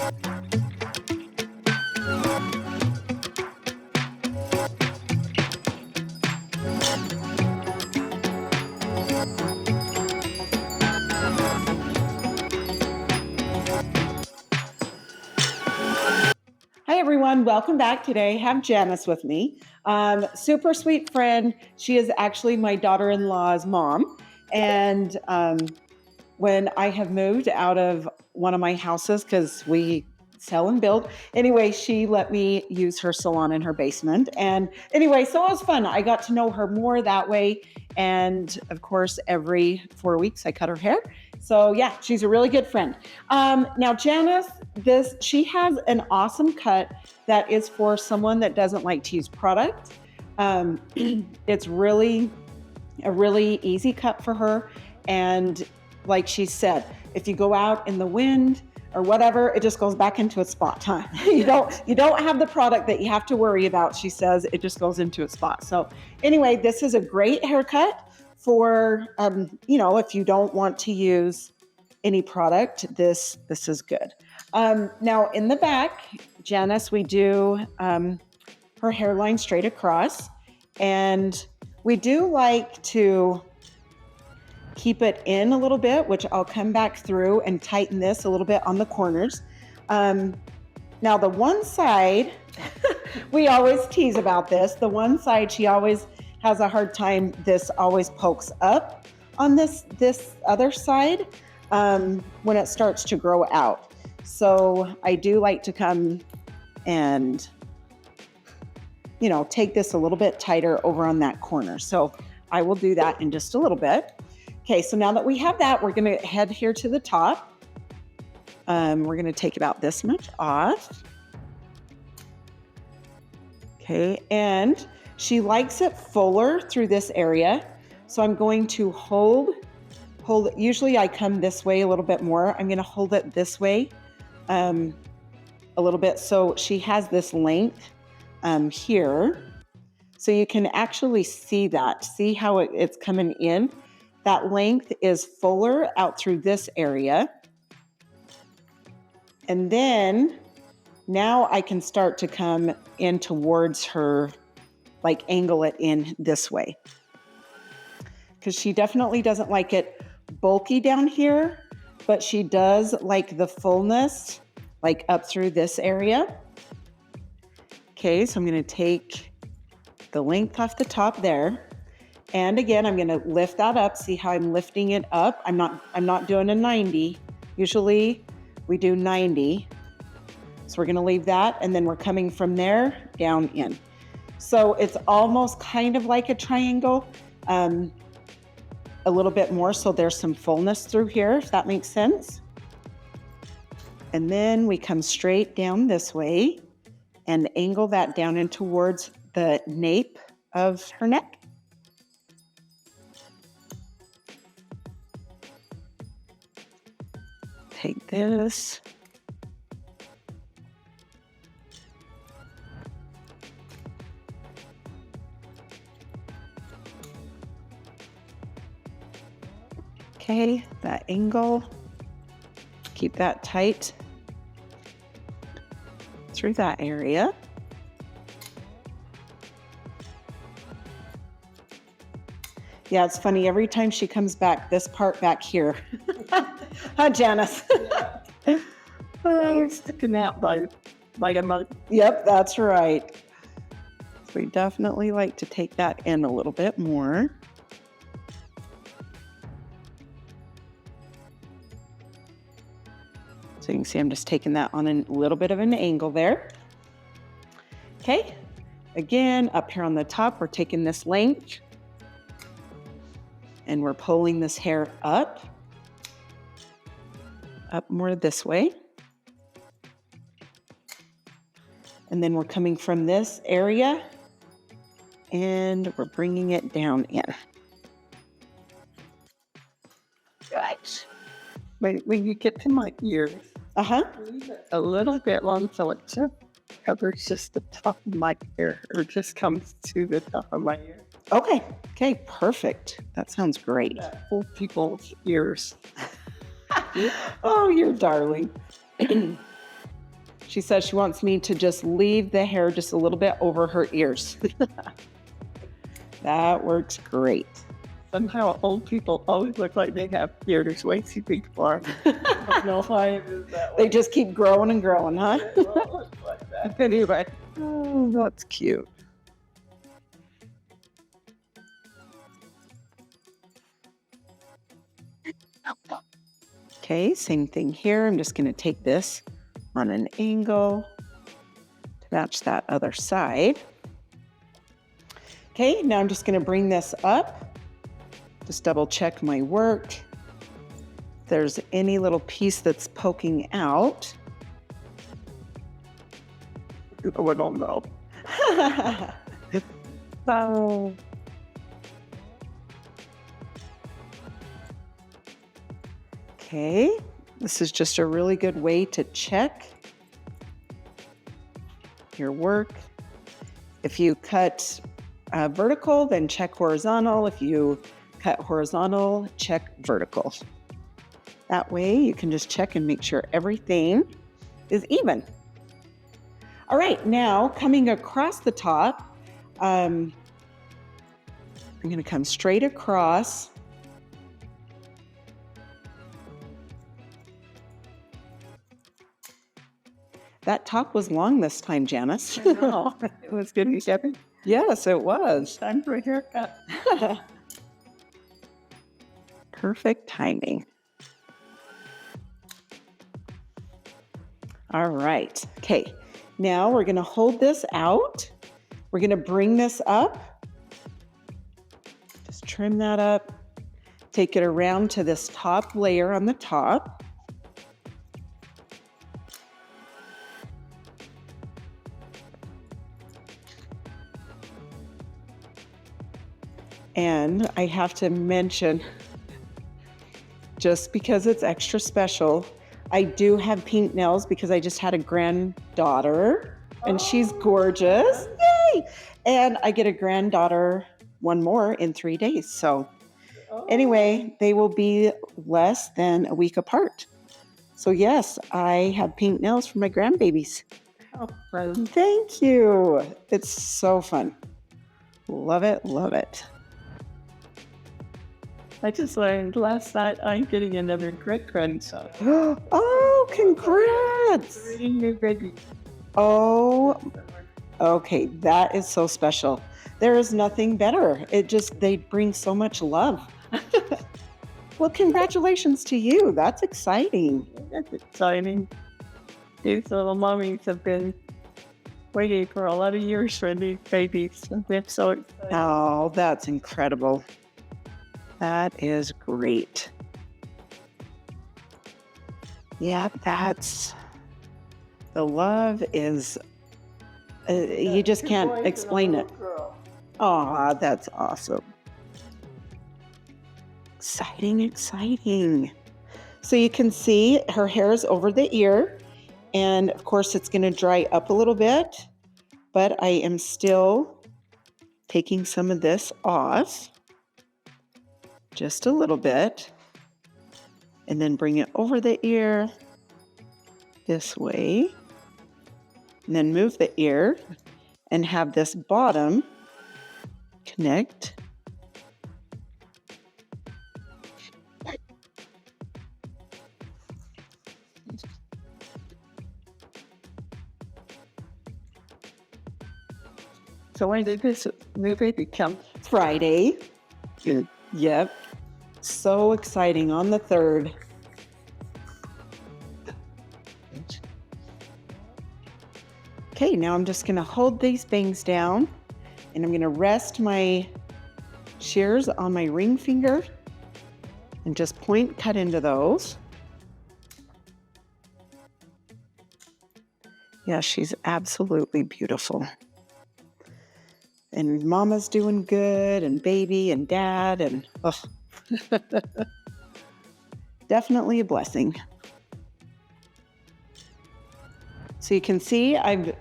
Hi everyone, welcome back. Today I have Janice with me. Super sweet friend. She is actually my daughter-in-law's mom. And when I have moved out of one of my houses, because we sell and build, anyway, she let me use her salon in her basement. And anyway, so it was fun. I got to know her more that way. And of course, every 4 weeks I cut her hair. So yeah, she's a really good friend. Now Janice, she has an awesome cut that is for someone that doesn't like to use product. It's really a really easy cut for her. And like she said, if you go out in the wind or whatever, it just goes back into its spot, huh? You don't have the product that you have to worry about, she says. It just goes into its spot. So anyway, this is a great haircut for, if you don't want to use any product, this is good. Now in the back, Janice, we do her hairline straight across, and we do like to keep it in a little bit, which I'll come back through and tighten this a little bit on the corners. Now the one side, we always tease about this. The one side, she always has a hard time. This always pokes up on this other side when it starts to grow out. So I do like to come and, take this a little bit tighter over on that corner. So I will do that in just a little bit. Okay, so now that we have that, we're going to head here to the top. We're going to take about this much off. Okay, and she likes it fuller through this area. So I'm going to hold it. Usually I come this way a little bit more. I'm going to hold it this way a little bit. So she has this length here. So you can actually see that. See how it's coming in? That length is fuller out through this area. And then now I can start to come in towards her, like angle it in this way. Because she definitely doesn't like it bulky down here, but she does like the fullness, like up through this area. Okay, so I'm going to take the length off the top there. And again, I'm going to lift that up. See how I'm lifting it up? I'm not doing a 90. Usually we do 90. So we're going to leave that. And then we're coming from there down in. So it's almost kind of like a triangle, a little bit more. So there's some fullness through here, if that makes sense. And then we come straight down this way and angle that down in towards the nape of her neck. Take this. Okay, that angle, keep that tight through that area. Yeah, it's funny. Every time she comes back, this part back here. Huh, Janice? Sticking out like a mug. Yep, that's right. So we definitely like to take that in a little bit more. So you can see I'm just taking that on a little bit of an angle there. Okay, again, up here on the top, we're taking this length and we're pulling this hair up more this way. And then we're coming from this area and we're bringing it down in. Right. When you get to my ears, leave it a little bit long so it just covers just the top of my hair, or just comes to the top of my ear. Okay, perfect. That sounds great. Full people's ears. Oh, you're darling. She says she wants me to just leave the hair just a little bit over her ears. That works great. Somehow old people always look like they have beards way too big for them. I don't know why it is that way. They just keep growing and growing, huh? It all looks like that. Anyway, Oh, that's cute. Okay, same thing here. I'm just going to take this on an angle to match that other side. Okay, now I'm just going to bring this up. Just double check my work. If there's any little piece that's poking out. I don't know. Oh. Okay, this is just a really good way to check your work. If you cut vertical, then check horizontal. If you cut horizontal, check vertical. That way you can just check and make sure everything is even. All right, now coming across the top, I'm going to come straight across. That top was long this time, Janice. It was good to get it. Yes, it was. Time for a haircut. Perfect timing. All right. Okay. Now we're going to hold this out. We're going to bring this up. Just trim that up. Take it around to this top layer on the top. And I have to mention, just because it's extra special, I do have pink nails because I just had a granddaughter and she's gorgeous. Yay! And I get a granddaughter, one more in 3 days. So anyway, they will be less than a week apart. So yes, I have pink nails for my grandbabies. Oh, fun. Thank you. It's so fun. Love it, love it. I just learned last night I'm getting another great grandson. Oh, congrats. 3 new babies. Oh, okay. That is so special. There is nothing better. They bring so much love. Well, congratulations to you. That's exciting. That's exciting. These little mummies have been waiting for a lot of years for these babies. They're so excited. Oh, that's incredible. That is great. Yeah, the love is, you just can't explain it. Oh, that's awesome. Exciting, exciting. So you can see her hair is over the ear, and of course it's going to dry up a little bit, but I am still taking some of this off. Just a little bit, and then bring it over the ear this way, and then move the ear and have this bottom connect. So when did this new baby come? Friday. Good. Yep. So exciting on the 3rd. Okay, now I'm just going to hold these bangs down and I'm going to rest my shears on my ring finger and just point cut into those. Yeah, she's absolutely beautiful. And mama's doing good, and baby and dad, and definitely a blessing. So you can see I've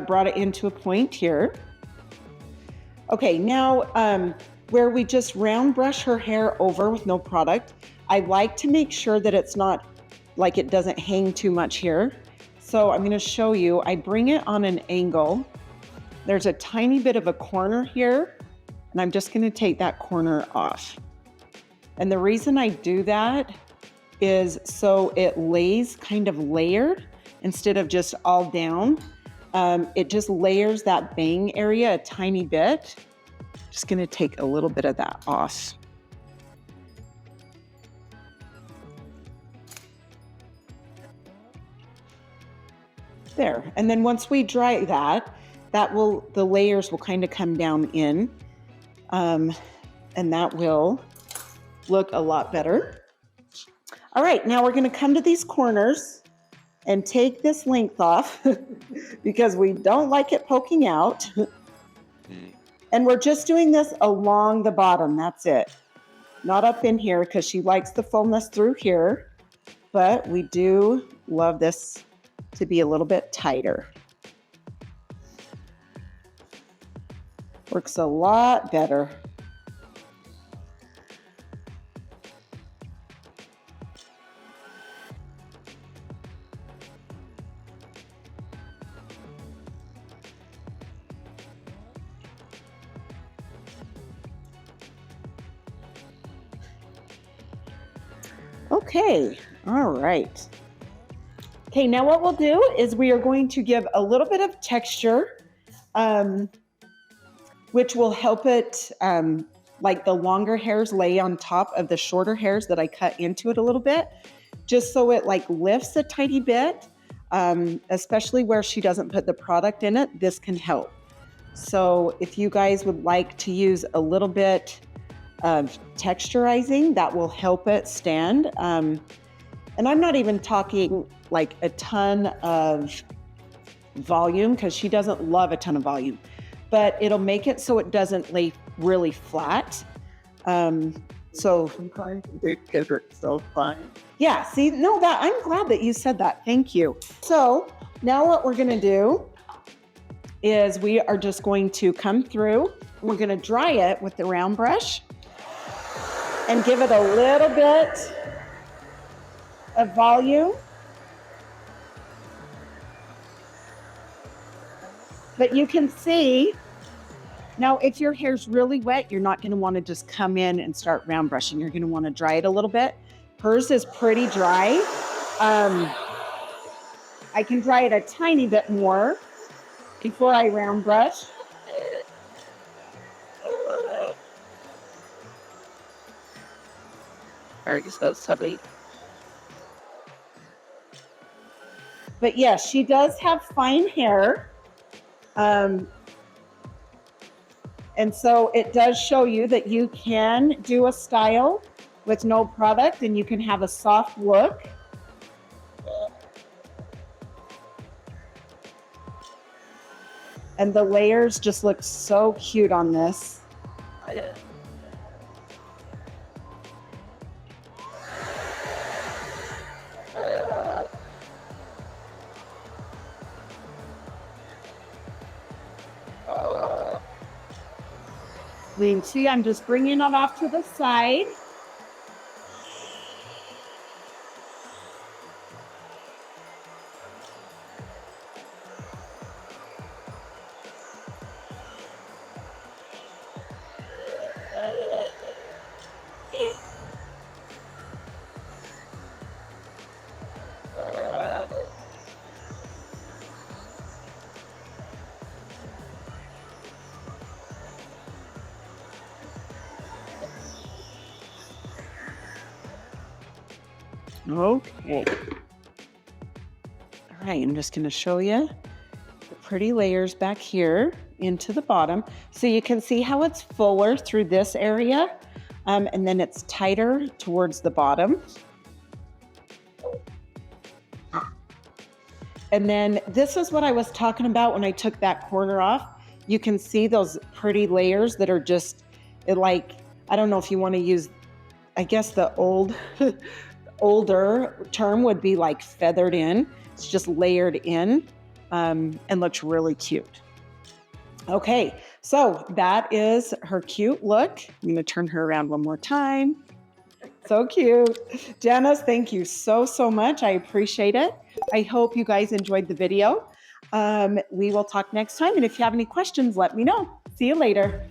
brought it into a point here. Okay, now where we just round brush her hair over with no product, I like to make sure that it's not, like it doesn't hang too much here. So I'm going to show you, I bring it on an angle. There's a tiny bit of a corner here, and I'm just going to take that corner off. And the reason I do that is so it lays kind of layered instead of just all down. It just layers that bang area a tiny bit. Just going to take a little bit of that off. There. And then once we dry that, the layers will kind of come down in, and that will look a lot better. All right, now we're going to come to these corners and take this length off because we don't like it poking out. And we're just doing this along the bottom, that's it. Not up in here because she likes the fullness through here, but we do love this to be a little bit tighter. Works a lot better. Okay, all right. Okay, now what we'll do is we are going to give a little bit of texture, which will help it, like the longer hairs lay on top of the shorter hairs that I cut into it a little bit, just so it like lifts a tiny bit, especially where she doesn't put the product in it. This can help. So if you guys would like to use a little bit of texturizing, that will help it stand. And I'm not even talking like a ton of volume because she doesn't love a ton of volume, but it'll make it so it doesn't lay really flat. So it's so fine. Yeah, see, no, that I'm glad that you said that. Thank you. So now what we're gonna do is we are just going to come through, we're gonna dry it with the round brush and give it a little bit of volume. But you can see, now if your hair's really wet, you're not gonna wanna just come in and start round brushing. You're gonna wanna dry it a little bit. Hers is pretty dry. I can dry it a tiny bit more before I round brush. But yes, she does have fine hair. And so it does show you that you can do a style with no product and you can have a soft look. And the layers just look so cute on this. You can see I'm just bringing it off to the side. Okay. All right, I'm just going to show you the pretty layers back here into the bottom. So you can see how it's fuller through this area, and then it's tighter towards the bottom. And then this is what I was talking about when I took that corner off. You can see those pretty layers that are just, like, I don't know if you want to use, I guess the older term would be like feathered in. It's just layered in, and looks really cute. Okay, so that is her cute look. I'm gonna turn her around one more time. So cute. Janice, thank you so much. I appreciate it. I hope you guys enjoyed the video. We will talk next time. And if you have any questions, let me know. See you later.